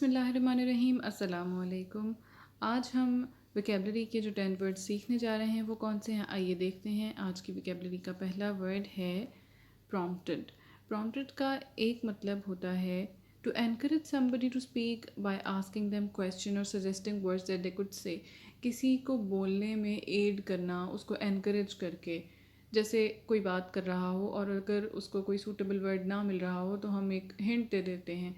بسم اللہ الرحمن الرحیم. السلام علیکم. آج ہم ویکیبلری کے جو 10 ورڈ سیکھنے جا رہے ہیں وہ کون سے ہیں آئیے دیکھتے ہیں. آج کی ویکیبلری کا پہلا ورڈ ہے پرومپٹڈ. پرومپٹڈ کا ایک مطلب ہوتا ہے to encourage somebody to speak by asking them question اور suggesting words that they could say. کسی کو بولنے میں ایڈ کرنا، اس کو انکریج کر کے، جیسے کوئی بات کر رہا ہو اور اگر اس کو کوئی سوٹیبل ورڈ نہ مل رہا ہو تو ہم ایک ہنٹ دے دیتے ہیں،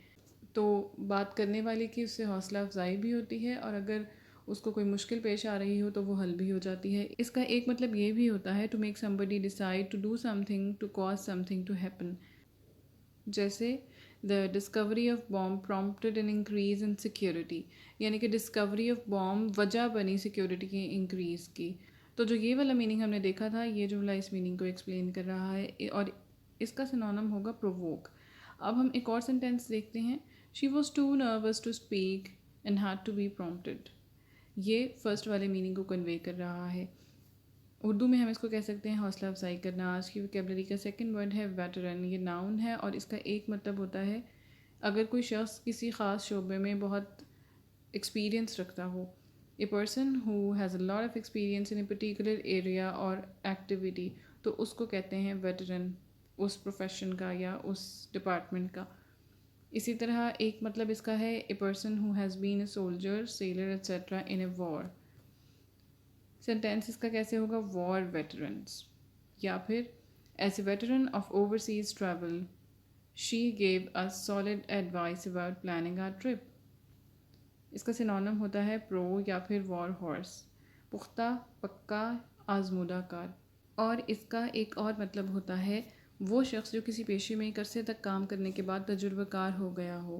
تو بات کرنے والے کی اس سے حوصلہ افزائی بھی ہوتی ہے اور اگر اس کو کوئی مشکل پیش آ رہی ہو تو وہ حل بھی ہو جاتی ہے. اس کا ایک مطلب یہ بھی ہوتا ہے to make somebody decide to do something to cause something to happen. جیسے the discovery of bomb prompted an increase in security، یعنی کہ discovery of bomb وجہ بنی سیکیورٹی کی انکریز کی. تو جو یہ والا میننگ ہم نے دیکھا تھا، یہ جملہ اس میننگ کو ایکسپلین کر رہا ہے اور اس کا سنونم ہوگا provoke. اب ہم ایک اور سینٹینس دیکھتے ہیں. She was too nervous to speak and had to be prompted. یہ فرسٹ والے میننگ کو کنوے کر رہا ہے. اردو میں ہم اس کو کہہ سکتے ہیں حوصلہ افزائی کرنا. آج کی ویکیبلری کا سیکنڈ ورڈ ہے ویٹرن. یہ ناؤن ہے اور اس کا ایک مطلب ہوتا ہے اگر کوئی شخص کسی خاص شعبے میں بہت ایکسپیرینس رکھتا ہو. A person who has a lot of experience in a particular area or activity، تو اس کو کہتے ہیں ویٹرن، اس پروفیشن کا یا اس ڈپارٹمنٹ کا. اسی طرح ایک مطلب اس کا ہے a person who has been a soldier, sailor etcetera in a war. Sentence اس کا کیسے ہوگا؟ War veterans. یا پھر as a veteran of overseas travel she gave us solid advice about planning our trip. اس کا سینونیم ہوتا ہے پرو یا پھر وار ہارس، پختہ، پکا، آزمودہ کار. اور اس کا ایک اور مطلب ہوتا ہے وہ شخص جو کسی پیشے میں ایک عرصے تک کام کرنے کے بعد تجربہ کار ہو گیا ہو.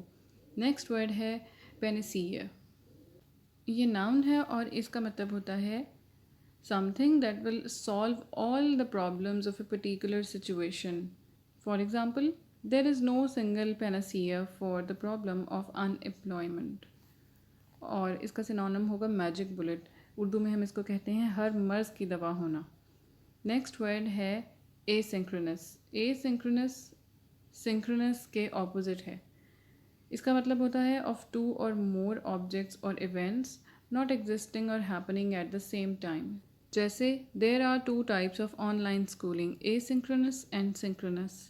نیکسٹ ورڈ ہے پینیسیا. یہ ناؤن ہے اور اس کا مطلب ہوتا ہے something that will solve all the problems of a particular situation. For example, there is no single panacea for the problem of unemployment. اور اس کا سینونیم ہوگا میجک بلٹ. اردو میں ہم اس کو کہتے ہیں ہر مرض کی دوا ہونا. نیکسٹ ورڈ ہے asynchronous. Asynchronous synchronous کے اپوزٹ ہے. اس کا مطلب ہوتا ہے of two or more objects or events not existing or happening at the same time. جیسے there are two types of online schooling, asynchronous and synchronous.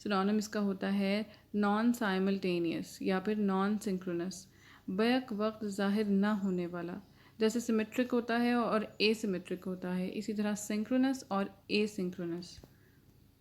Synonym اس کا ہوتا ہے نان سائملٹینیس یا پھر نان سنکرونس، بیک وقت ظاہر نہ ہونے والا. جیسے سیمیٹرک ہوتا ہے اور اے سیمیٹرک ہوتا ہے، اسی طرح سنکرونس اور اے سنکرونس.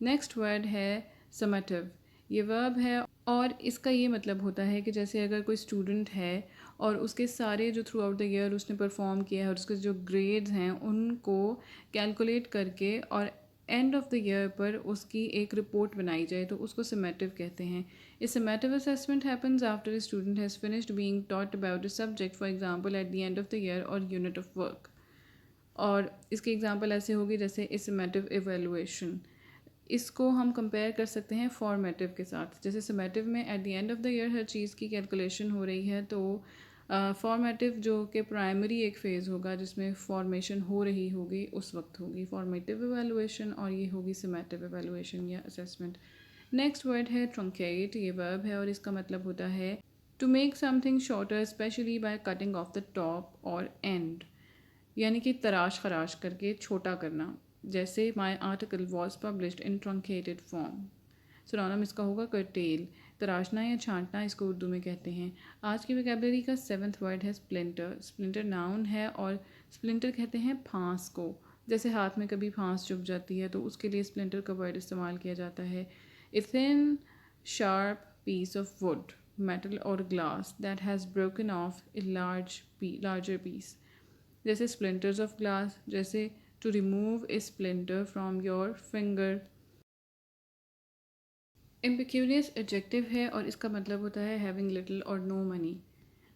نیکسٹ ورڈ ہے سمیٹیو. یہ ورب ہے اور اس کا یہ مطلب ہوتا ہے کہ جیسے اگر کوئی اسٹوڈنٹ ہے اور اس کے سارے جو تھرو آؤٹ دا ایئر اس نے پرفارم کیا ہے اور اس کے جو گریڈز ہیں ان کو کیلکولیٹ کر کے اور اینڈ آف دا ایئر پر اس کی ایک رپورٹ بنائی جائے تو اس کو سمیٹیو کہتے ہیں. A summative assessment happens after a student has finished being taught about a subject, for example at the end of the year or unit of work. اور اس کی ایگزامپل ایسے ہوگی جیسے a summative evaluation. اس کو ہم کمپیئر کر سکتے ہیں فارمیٹیو کے ساتھ. جیسے سمیٹیو میں at the end of the year ہر چیز کی کیلکولیشن ہو رہی ہے، تو فارمیٹیو جو کہ پرائمری ایک فیز ہوگا جس میں فارمیشن ہو رہی ہوگی اس وقت ہوگی فارمیٹیو ایویلویشن، اور یہ ہوگی سمیٹیو ایویلویشن یا اسیسمنٹ. نیکسٹ ورڈ ہے ٹرنکیٹ. یہ ورب ہے اور اس کا مطلب ہوتا ہے to make something shorter especially by cutting off the top or end, یعنی کہ تراش خراش کر کے چھوٹا کرنا. جیسے my article was published in truncated form. Synonym اس کا ہوگا کرٹیل. تراشنا یا چھانٹنا اس کو اردو میں کہتے ہیں. آج کی ویکیبلری کا 7th ورڈ ہے اسپلنٹر. اسپلنٹر ناؤن ہے اور اسپلنٹر کہتے ہیں پھانس کو. جیسے ہاتھ میں کبھی پھانس چبھ جاتی ہے تو اس کے لیے اسپلنٹر کا ورڈ استعمال کیا جاتا ہے. A thin sharp piece of wood, metal or glass that has broken off a larger piece. جیسے splinters of glass، جیسے to remove a splinter from your finger. Impecunious adjective ہے اور اس کا مطلب ہوتا ہے having little or no money.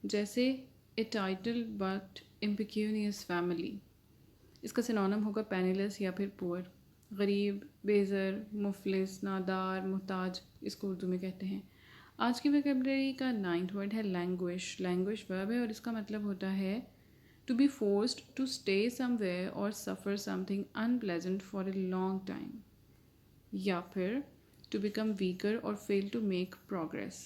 جیسے a title but impecunious family. اس کا سینونیم ہوگا penniless یا پھر poor. غریب، بیزر، مفلس، نادار، محتاج اس کو اردو میں کہتے ہیں. آج کی ویکیبلری کا 9th ورڈ ہے لینگویش. لینگویش ورب ہے اور اس کا مطلب ہوتا ہے to be forced to stay somewhere or suffer something unpleasant for a long time, یا پھر ٹو بیکم ویکر اور fail to make progress.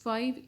5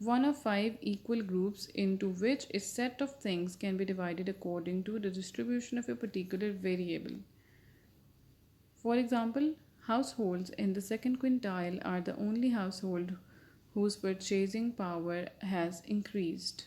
One of 5 equal groups into which a set of things can be divided according to the distribution of a particular variable. For example, households in the second quintile are the only household whose purchasing power has increased.